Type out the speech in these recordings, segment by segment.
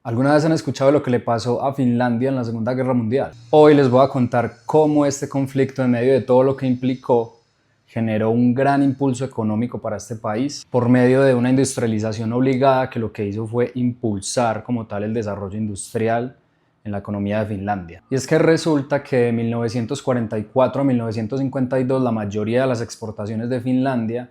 ¿Alguna vez han escuchado lo que le pasó a Finlandia en la Segunda Guerra Mundial? Hoy les voy a contar cómo este conflicto, en medio de todo lo que implicó, generó un gran impulso económico para este país por medio de una industrialización obligada que lo que hizo fue impulsar como tal el desarrollo industrial en la economía de Finlandia. Y es que resulta que de 1944 a 1952 la mayoría de las exportaciones de Finlandia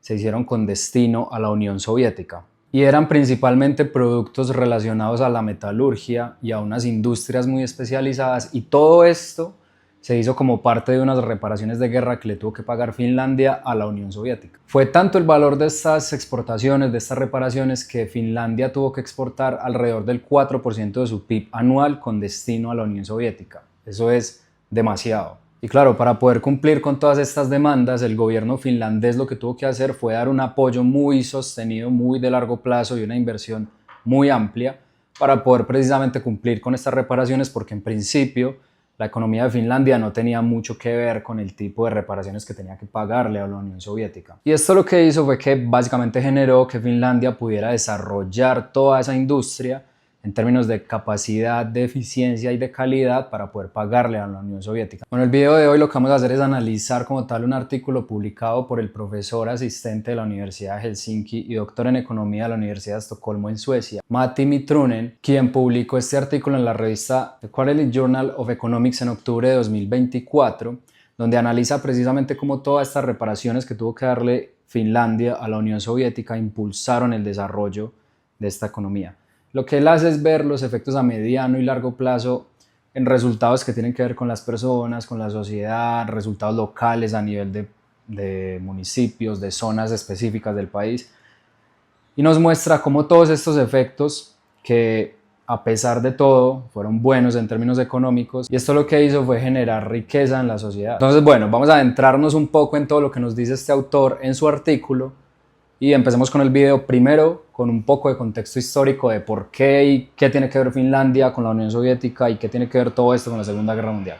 se hicieron con destino a la Unión Soviética. Y eran principalmente productos relacionados a la metalurgia y a unas industrias muy especializadas, y todo esto se hizo como parte de unas reparaciones de guerra que le tuvo que pagar Finlandia a la Unión Soviética. Fue tanto el valor de estas exportaciones, de estas reparaciones, que Finlandia tuvo que exportar alrededor del 4% de su PIB anual con destino a la Unión Soviética. Eso es demasiado. Y claro, para poder cumplir con todas estas demandas, el gobierno finlandés lo que tuvo que hacer fue dar un apoyo muy sostenido, muy de largo plazo y una inversión muy amplia para poder precisamente cumplir con estas reparaciones, porque en principio la economía de Finlandia no tenía mucho que ver con el tipo de reparaciones que tenía que pagarle a la Unión Soviética. Y esto lo que hizo fue que básicamente generó que Finlandia pudiera desarrollar toda esa industria en términos de capacidad, de eficiencia y de calidad para poder pagarle a la Unión Soviética. Bueno, el video de hoy lo que vamos a hacer es analizar como tal un artículo publicado por el profesor asistente de la Universidad de Helsinki y doctor en economía de la Universidad de Estocolmo en Suecia, Matti Mitrunen, quien publicó este artículo en la revista The Quarterly Journal of Economics en octubre de 2024, donde analiza precisamente cómo todas estas reparaciones que tuvo que darle Finlandia a la Unión Soviética impulsaron el desarrollo de esta economía. Lo que él hace es ver los efectos a mediano y largo plazo en resultados que tienen que ver con las personas, con la sociedad, resultados locales a nivel de municipios, de zonas específicas del país, y nos muestra cómo todos estos efectos, que a pesar de todo fueron buenos en términos económicos, y esto lo que hizo fue generar riqueza en la sociedad. Entonces, bueno, vamos a adentrarnos un poco en todo lo que nos dice este autor en su artículo. Y empecemos con el video, primero con un poco de contexto histórico de por qué y qué tiene que ver Finlandia con la Unión Soviética y qué tiene que ver todo esto con la Segunda Guerra Mundial.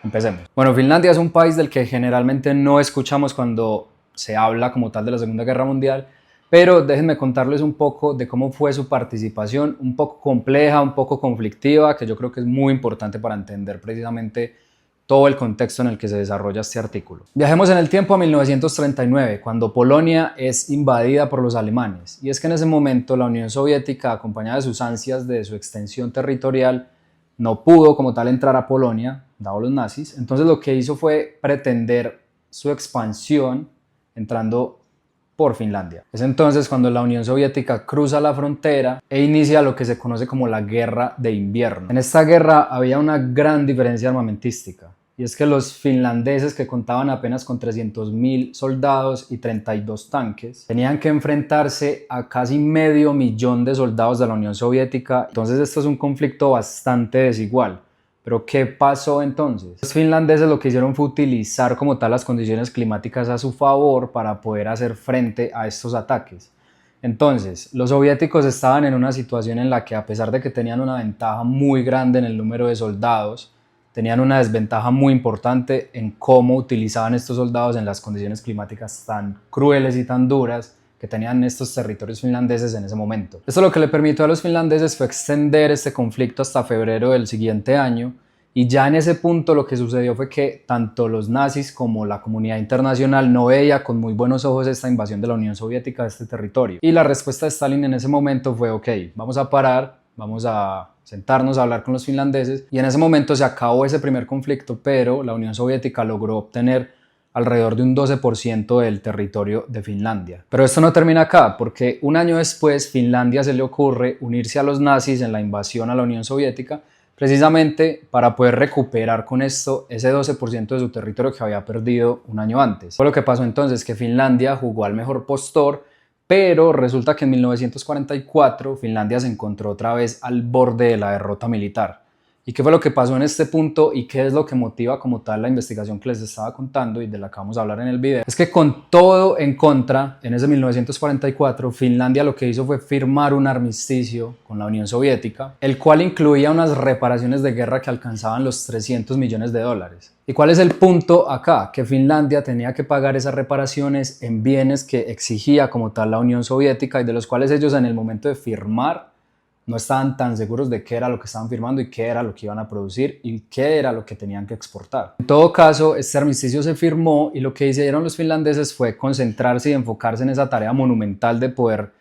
Empecemos. Bueno, Finlandia es un país del que generalmente no escuchamos cuando se habla como tal de la Segunda Guerra Mundial, pero déjenme contarles un poco de cómo fue su participación, un poco compleja, un poco conflictiva, que yo creo que es muy importante para entender precisamente todo el contexto en el que se desarrolla este artículo. Viajemos en el tiempo a 1939, cuando Polonia es invadida por los alemanes. Y es que en ese momento la Unión Soviética, acompañada de sus ansias de su extensión territorial, no pudo como tal entrar a Polonia, dado los nazis. Entonces lo que hizo fue pretender su expansión entrando por Finlandia. Es entonces cuando la Unión Soviética cruza la frontera e inicia lo que se conoce como la Guerra de Invierno. En esta guerra había una gran diferencia armamentística, y es que los finlandeses, que contaban apenas con 300.000 soldados y 32 tanques, tenían que enfrentarse a casi 500.000 de soldados de la Unión Soviética. Entonces esto es un conflicto bastante desigual. ¿Pero qué pasó entonces? Los finlandeses lo que hicieron fue utilizar como tal las condiciones climáticas a su favor para poder hacer frente a estos ataques. Entonces, los soviéticos estaban en una situación en la que, a pesar de que tenían una ventaja muy grande en el número de soldados, tenían una desventaja muy importante en cómo utilizaban estos soldados en las condiciones climáticas tan crueles y tan duras que tenían estos territorios finlandeses en ese momento. Esto lo que le permitió a los finlandeses fue extender este conflicto hasta febrero del siguiente año, y ya en ese punto lo que sucedió fue que tanto los nazis como la comunidad internacional no veía con muy buenos ojos esta invasión de la Unión Soviética de este territorio. Y la respuesta de Stalin en ese momento fue: ok, vamos a parar, vamos a sentarnos a hablar con los finlandeses, y en ese momento se acabó ese primer conflicto, pero la Unión Soviética logró obtener alrededor de un 12% del territorio de Finlandia. Pero esto no termina acá, porque un año después Finlandia se le ocurre unirse a los nazis en la invasión a la Unión Soviética, precisamente para poder recuperar con esto ese 12% de su territorio que había perdido un año antes. Fue lo que pasó entonces, que Finlandia jugó al mejor postor, pero resulta que en 1944 Finlandia se encontró otra vez al borde de la derrota militar. ¿Y qué fue lo que pasó en este punto y qué es lo que motiva como tal la investigación que les estaba contando y de la que vamos a hablar en el video? Es que con todo en contra, en ese 1944, Finlandia lo que hizo fue firmar un armisticio con la Unión Soviética, el cual incluía unas reparaciones de guerra que alcanzaban los 300 millones de dólares. ¿Y cuál es el punto acá? Que Finlandia tenía que pagar esas reparaciones en bienes que exigía como tal la Unión Soviética, y de los cuales ellos, en el momento de firmar no estaban tan seguros de qué era lo que estaban firmando y qué era lo que iban a producir y qué era lo que tenían que exportar. En todo caso, este armisticio se firmó y lo que hicieron los finlandeses fue concentrarse y enfocarse en esa tarea monumental de poder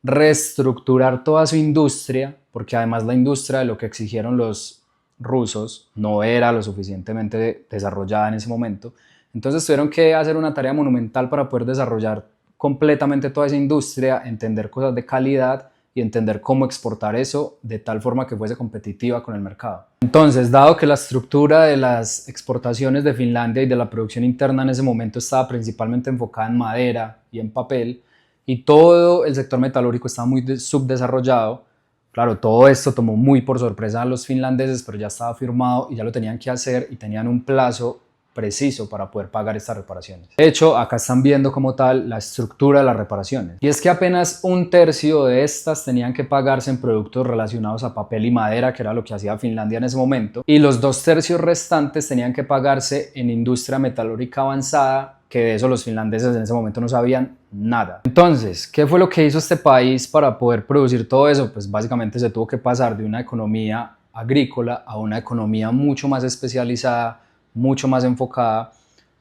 reestructurar toda su industria, porque además la industria de lo que exigieron los rusos no era lo suficientemente desarrollada en ese momento. Entonces tuvieron que hacer una tarea monumental para poder desarrollar completamente toda esa industria, entender cosas de calidad y entender cómo exportar eso de tal forma que fuese competitiva con el mercado. Entonces, dado que la estructura de las exportaciones de Finlandia y de la producción interna en ese momento estaba principalmente enfocada en madera y en papel, y todo el sector metalúrgico estaba muy subdesarrollado, claro, todo esto tomó muy por sorpresa a los finlandeses, pero ya estaba firmado y ya lo tenían que hacer y tenían un plazo preciso para poder pagar estas reparaciones. De hecho, acá están viendo como tal la estructura de las reparaciones. Y es que apenas un tercio de estas tenían que pagarse en productos relacionados a papel y madera, que era lo que hacía Finlandia en ese momento, y los 2/3 restantes tenían que pagarse en industria metalúrgica avanzada, que de eso los finlandeses en ese momento no sabían nada. Entonces, ¿qué fue lo que hizo este país para poder producir todo eso? Pues básicamente se tuvo que pasar de una economía agrícola a una economía mucho más especializada, mucho más enfocada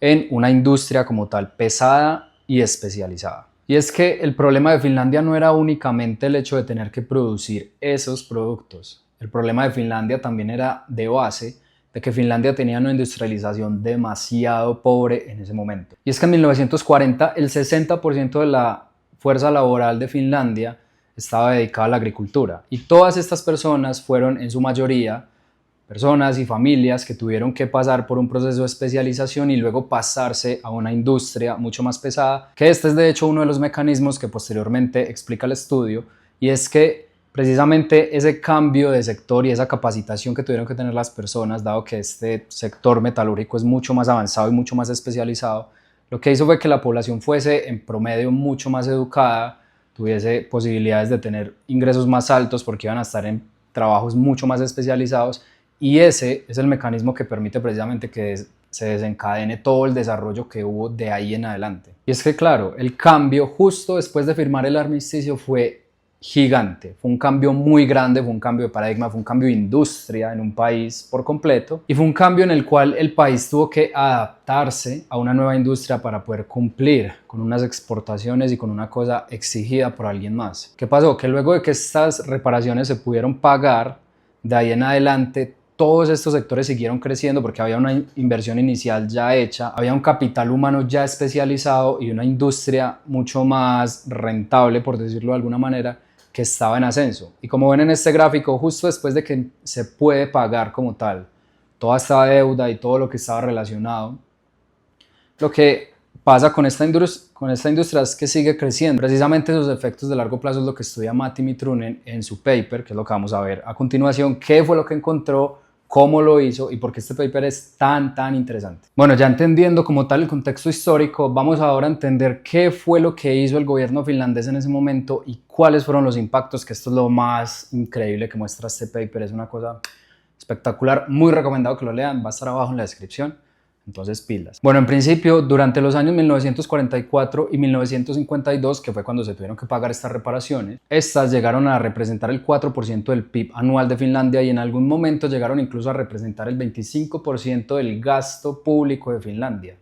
en una industria como tal pesada y especializada. Y es que el problema de Finlandia no era únicamente el hecho de tener que producir esos productos. El problema de Finlandia también era de base de que Finlandia tenía una industrialización demasiado pobre en ese momento. Y es que en 1940 el 60% de la fuerza laboral de Finlandia estaba dedicada a la agricultura. Y todas estas personas fueron en su mayoría personas y familias que tuvieron que pasar por un proceso de especialización y luego pasarse a una industria mucho más pesada, que este es de hecho uno de los mecanismos que posteriormente explica el estudio, y es que precisamente ese cambio de sector y esa capacitación que tuvieron que tener las personas, dado que este sector metalúrgico es mucho más avanzado y mucho más especializado, lo que hizo fue que la población fuese en promedio mucho más educada, tuviese posibilidades de tener ingresos más altos porque iban a estar en trabajos mucho más especializados. Y ese es el mecanismo que permite precisamente que se desencadene todo el desarrollo que hubo de ahí en adelante. Y es que claro, el cambio justo después de firmar el armisticio fue gigante, fue un cambio muy grande, fue un cambio de paradigma, fue un cambio de industria en un país por completo y fue un cambio en el cual el país tuvo que adaptarse a una nueva industria para poder cumplir con unas exportaciones y con una cosa exigida por alguien más. ¿Qué pasó? Que luego de que estas reparaciones se pudieron pagar, de ahí en adelante todos estos sectores siguieron creciendo porque había una inversión inicial ya hecha, había un capital humano ya especializado y una industria mucho más rentable, por decirlo de alguna manera, que estaba en ascenso. Y como ven en este gráfico, justo después de que se puede pagar como tal toda esta deuda y todo lo que estaba relacionado, lo que pasa con esta industria es que sigue creciendo. Precisamente esos efectos de largo plazo es lo que estudia Matti Mitrunen en su paper, que es lo que vamos a ver a continuación, qué fue lo que encontró, cómo lo hizo y por qué este paper es tan interesante. Bueno, ya entendiendo como tal el contexto histórico, vamos ahora a entender qué fue lo que hizo el gobierno finlandés en ese momento y cuáles fueron los impactos, que esto es lo más increíble que muestra este paper, es una cosa espectacular, muy recomendado que lo lean, va a estar abajo en la descripción. Entonces, pilas. Bueno, en principio, durante los años 1944 y 1952, que fue cuando se tuvieron que pagar estas reparaciones, estas llegaron a representar el 4% del PIB anual de Finlandia y en algún momento llegaron incluso a representar el 25% del gasto público de Finlandia.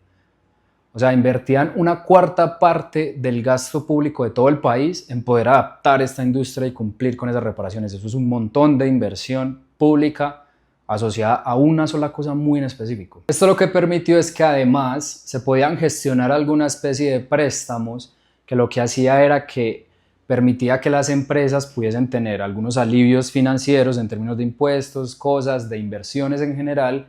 O sea, invertían una cuarta parte del gasto público de todo el país en poder adaptar esta industria y cumplir con esas reparaciones. Eso es un montón de inversión pública asociada a una sola cosa muy en específico. Esto lo que permitió es que además se podían gestionar alguna especie de préstamos que lo que hacía era que permitía que las empresas pudiesen tener algunos alivios financieros en términos de impuestos, cosas, de inversiones en general,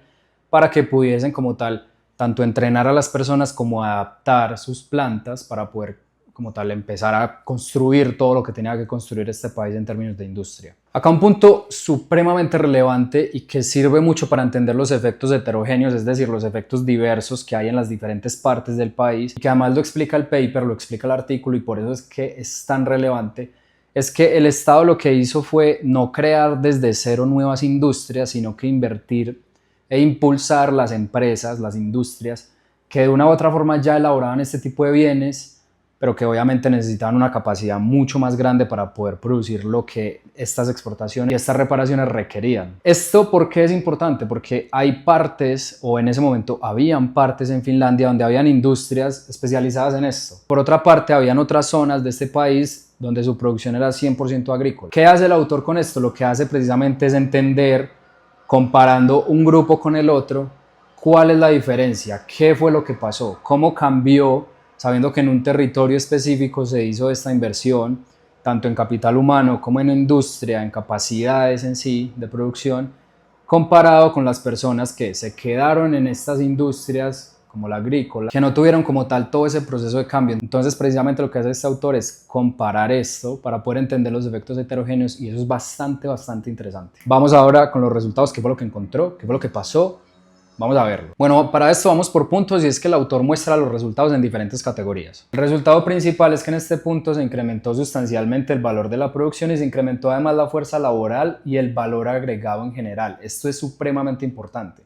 para que pudiesen como tal tanto entrenar a las personas como adaptar sus plantas para poder como tal empezar a construir todo lo que tenía que construir este país en términos de industria. Acá un punto supremamente relevante y que sirve mucho para entender los efectos heterogéneos, es decir, los efectos diversos que hay en las diferentes partes del país, y que además lo explica el paper, lo explica el artículo y por eso es que es tan relevante, es que el Estado lo que hizo fue no crear desde cero nuevas industrias, sino que invertir e impulsar las empresas, las industrias, que de una u otra forma ya elaboraban este tipo de bienes pero que obviamente necesitaban una capacidad mucho más grande para poder producir lo que estas exportaciones y estas reparaciones requerían. ¿Esto por qué es importante? Porque hay partes, o en ese momento habían partes en Finlandia donde habían industrias especializadas en esto. Por otra parte, habían otras zonas de este país donde su producción era 100% agrícola. ¿Qué hace el autor con esto? Lo que hace precisamente es entender, comparando un grupo con el otro, cuál es la diferencia, qué fue lo que pasó, cómo cambió, sabiendo que en un territorio específico se hizo esta inversión, tanto en capital humano como en industria, en capacidades en sí de producción, comparado con las personas que se quedaron en estas industrias, como la agrícola, que no tuvieron como tal todo ese proceso de cambio. Entonces, precisamente lo que hace este autor es comparar esto para poder entender los efectos heterogéneos, y eso es bastante interesante. Vamos ahora con los resultados, qué fue lo que encontró, qué fue lo que pasó. Vamos a verlo. Bueno, para esto vamos por puntos, y es que el autor muestra los resultados en diferentes categorías. El resultado principal es que en este punto se incrementó sustancialmente el valor de la producción y se incrementó además la fuerza laboral y el valor agregado en general. Esto es supremamente importante.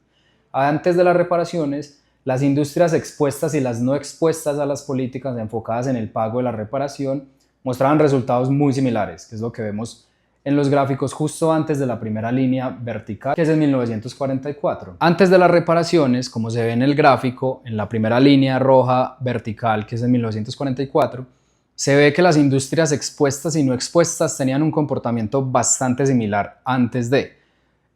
Antes de las reparaciones, las industrias expuestas y las no expuestas a las políticas enfocadas en el pago de la reparación mostraban resultados muy similares, que es lo que vemos en los gráficos justo antes de la primera línea vertical, que es en 1944. Antes de las reparaciones, como se ve en el gráfico, en la primera línea roja vertical, que es en 1944, se ve que las industrias expuestas y no expuestas tenían un comportamiento bastante similar antes de.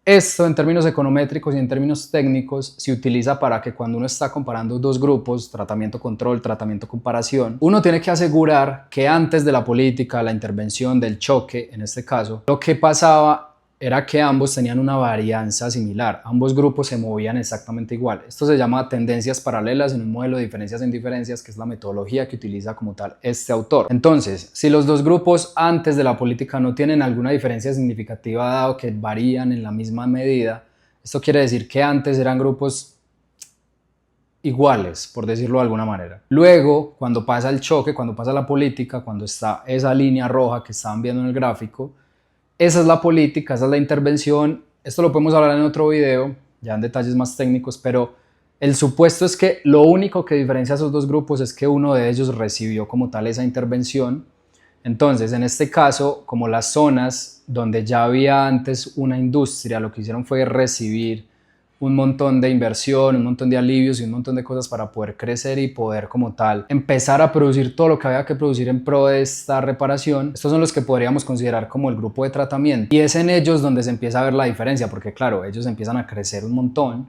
Esto, en términos econométricos y en términos técnicos, se utiliza para que cuando uno está comparando dos grupos, tratamiento-control, tratamiento-comparación, uno tiene que asegurar que antes de la política, la intervención, del choque, en este caso, lo que pasaba era que ambos tenían una varianza similar, ambos grupos se movían exactamente igual. Esto se llama tendencias paralelas en un modelo de diferencias en diferencias, que es la metodología que utiliza como tal este autor. Entonces, si los dos grupos antes de la política no tienen alguna diferencia significativa, dado que varían en la misma medida, esto quiere decir que antes eran grupos iguales, por decirlo de alguna manera. Luego, cuando pasa el choque, cuando pasa la política, cuando está esa línea roja que estaban viendo en el gráfico, esa es la política, esa es la intervención. Esto lo podemos hablar en otro video, ya en detalles más técnicos, pero el supuesto es que lo único que diferencia a esos dos grupos es que uno de ellos recibió como tal esa intervención. Entonces, en este caso, como las zonas donde ya había antes una industria, lo que hicieron fue recibir un montón de inversión, un montón de alivios y un montón de cosas para poder crecer y poder como tal empezar a producir todo lo que había que producir en pro de esta reparación. Estos son los que podríamos considerar como el grupo de tratamiento, y es en ellos donde se empieza a ver la diferencia, porque claro, ellos empiezan a crecer un montón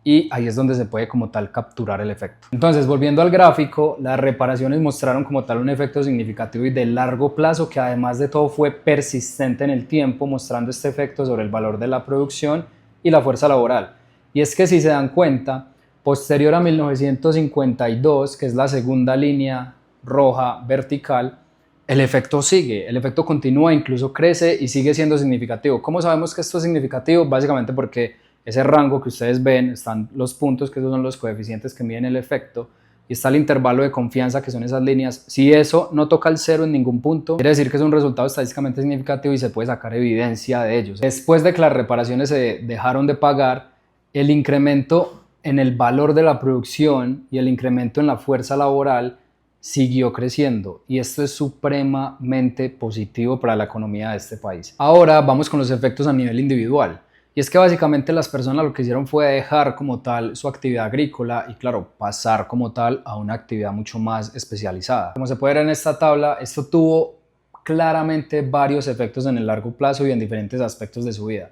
y ahí es donde se puede como tal capturar el efecto. Entonces, volviendo al gráfico, las reparaciones mostraron como tal un efecto significativo y de largo plazo, que además de todo fue persistente en el tiempo, mostrando este efecto sobre el valor de la producción y la fuerza laboral. Y es que si se dan cuenta, posterior a 1952, que es la segunda línea roja vertical, el efecto sigue, el efecto continúa, incluso crece y sigue siendo significativo. ¿Cómo sabemos que esto es significativo? Básicamente porque ese rango que ustedes ven, están los puntos, que esos son los coeficientes que miden el efecto, y está el intervalo de confianza, que son esas líneas. Si eso no toca el cero en ningún punto, quiere decir que es un resultado estadísticamente significativo y se puede sacar evidencia de ellos. Después de que las reparaciones se dejaron de pagar, el incremento en el valor de la producción y el incremento en la fuerza laboral siguió creciendo, y esto es supremamente positivo para la economía de este país. Ahora vamos con los efectos a nivel individual, y es que básicamente las personas lo que hicieron fue dejar como tal su actividad agrícola y claro, pasar como tal a una actividad mucho más especializada. Como se puede ver en esta tabla, esto tuvo claramente varios efectos en el largo plazo y en diferentes aspectos de su vida.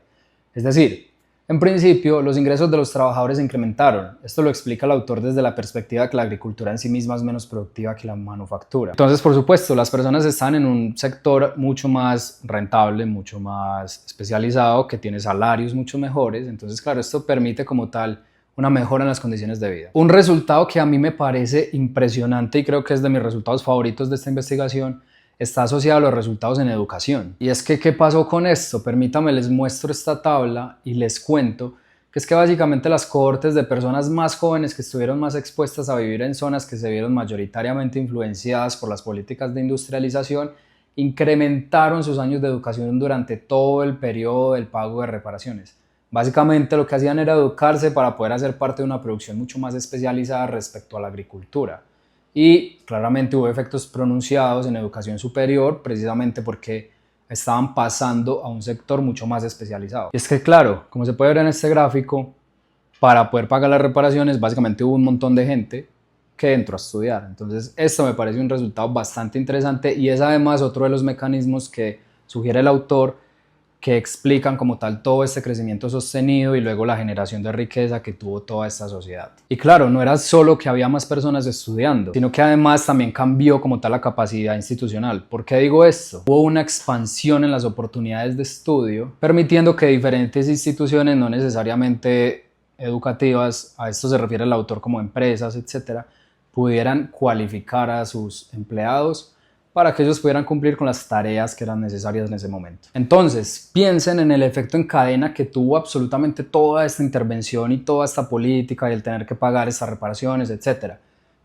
Es decir, en principio, los ingresos de los trabajadores se incrementaron. Esto lo explica el autor desde la perspectiva de que la agricultura en sí misma es menos productiva que la manufactura. Entonces, por supuesto, las personas están en un sector mucho más rentable, mucho más especializado, que tiene salarios mucho mejores. Entonces, claro, esto permite como tal una mejora en las condiciones de vida. Un resultado que a mí me parece impresionante y creo que es de mis resultados favoritos de esta investigación está asociado a los resultados en educación. Y es que, ¿qué pasó con esto? Permítanme, les muestro esta tabla y les cuento que es que básicamente las cohortes de personas más jóvenes que estuvieron más expuestas a vivir en zonas que se vieron mayoritariamente influenciadas por las políticas de industrialización incrementaron sus años de educación durante todo el periodo del pago de reparaciones. Básicamente lo que hacían era educarse para poder hacer parte de una producción mucho más especializada respecto a la agricultura. Y claramente hubo efectos pronunciados en educación superior precisamente porque estaban pasando a un sector mucho más especializado. Y es que claro, como se puede ver en este gráfico, para poder pagar las reparaciones básicamente hubo un montón de gente que entró a estudiar. Entonces esto me parece un resultado bastante interesante y es además otro de los mecanismos que sugiere el autor que explican como tal todo este crecimiento sostenido y luego la generación de riqueza que tuvo toda esta sociedad. Y claro, no era solo que había más personas estudiando, sino que además también cambió como tal la capacidad institucional. ¿Por qué digo esto? Hubo una expansión en las oportunidades de estudio, permitiendo que diferentes instituciones, no necesariamente educativas, a esto se refiere el autor como empresas, etcétera, pudieran cualificar a sus empleados para que ellos pudieran cumplir con las tareas que eran necesarias en ese momento. Entonces, piensen en el efecto en cadena que tuvo absolutamente toda esta intervención y toda esta política y el tener que pagar estas reparaciones, etc.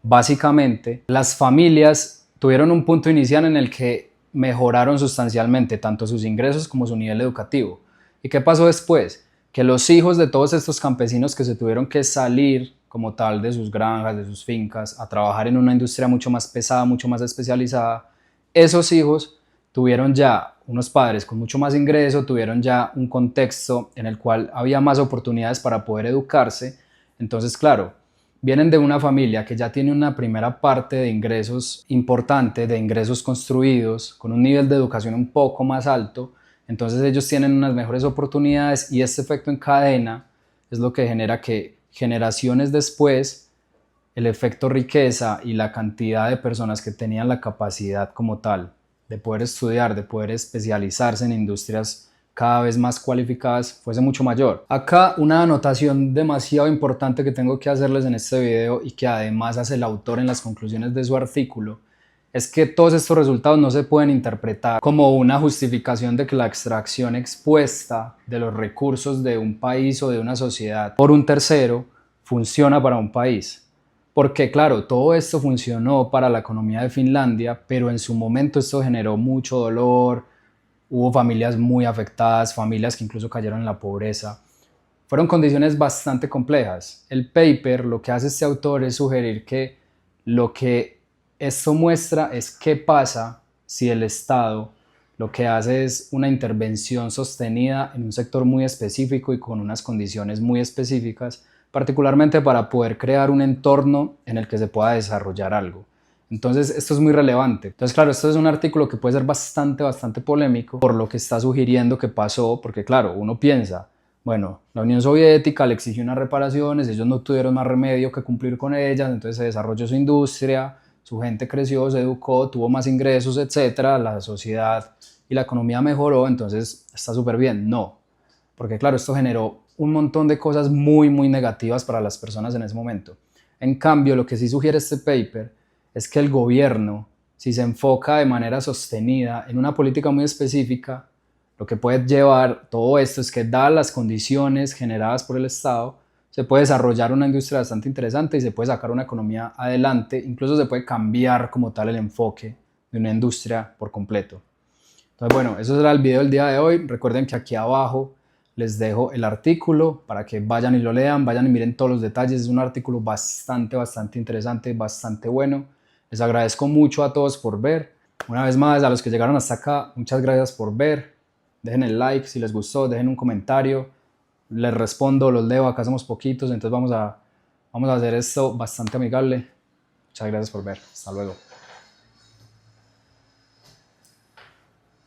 Básicamente, las familias tuvieron un punto inicial en el que mejoraron sustancialmente tanto sus ingresos como su nivel educativo. ¿Y qué pasó después? Que los hijos de todos estos campesinos que se tuvieron que salir como tal de sus granjas, de sus fincas, a trabajar en una industria mucho más pesada, mucho más especializada, esos hijos tuvieron ya unos padres con mucho más ingreso, tuvieron ya un contexto en el cual había más oportunidades para poder educarse. Entonces, claro, vienen de una familia que ya tiene una primera parte de ingresos importante, de ingresos construidos, con un nivel de educación un poco más alto. Entonces ellos tienen unas mejores oportunidades y este efecto en cadena es lo que genera que generaciones después el efecto riqueza y la cantidad de personas que tenían la capacidad como tal de poder estudiar, de poder especializarse en industrias cada vez más cualificadas fuese mucho mayor. Acá una anotación demasiado importante que tengo que hacerles en este video y que además hace el autor en las conclusiones de su artículo es que todos estos resultados no se pueden interpretar como una justificación de que la extracción expuesta de los recursos de un país o de una sociedad por un tercero funciona para un país. Porque claro, todo esto funcionó para la economía de Finlandia, pero en su momento esto generó mucho dolor, hubo familias muy afectadas, familias que incluso cayeron en la pobreza. Fueron condiciones bastante complejas. El paper, lo que hace este autor es sugerir que lo que esto muestra es qué pasa si el Estado lo que hace es una intervención sostenida en un sector muy específico y con unas condiciones muy específicas, particularmente para poder crear un entorno en el que se pueda desarrollar algo. Entonces, esto es muy relevante. Entonces, claro, esto es un artículo que puede ser bastante polémico por lo que está sugiriendo que pasó, porque claro, uno piensa, bueno, la Unión Soviética le exigió unas reparaciones, ellos no tuvieron más remedio que cumplir con ellas, entonces se desarrolló su industria, su gente creció, se educó, tuvo más ingresos, etcétera, la sociedad y la economía mejoró, entonces está súper bien. No, porque claro, esto generó un montón de cosas muy negativas para las personas en ese momento. En cambio, lo que sí sugiere este paper es que el gobierno, si se enfoca de manera sostenida en una política muy específica, lo que puede llevar todo esto es que, dadas las condiciones generadas por el Estado, se puede desarrollar una industria bastante interesante y se puede sacar una economía adelante, incluso se puede cambiar como tal el enfoque de una industria por completo. Entonces, bueno, eso será el video del día de hoy. Recuerden que aquí abajo les dejo el artículo para que vayan y lo lean, vayan y miren todos los detalles. Es un artículo bastante interesante, bastante bueno. Les agradezco mucho a todos por ver. Una vez más, a los que llegaron hasta acá, muchas gracias por ver. Dejen el like si les gustó, dejen un comentario. Les respondo, los leo, acá somos poquitos, entonces vamos a hacer esto bastante amigable. Muchas gracias por ver. Hasta luego.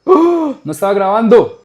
¡Oh! No estaba grabando.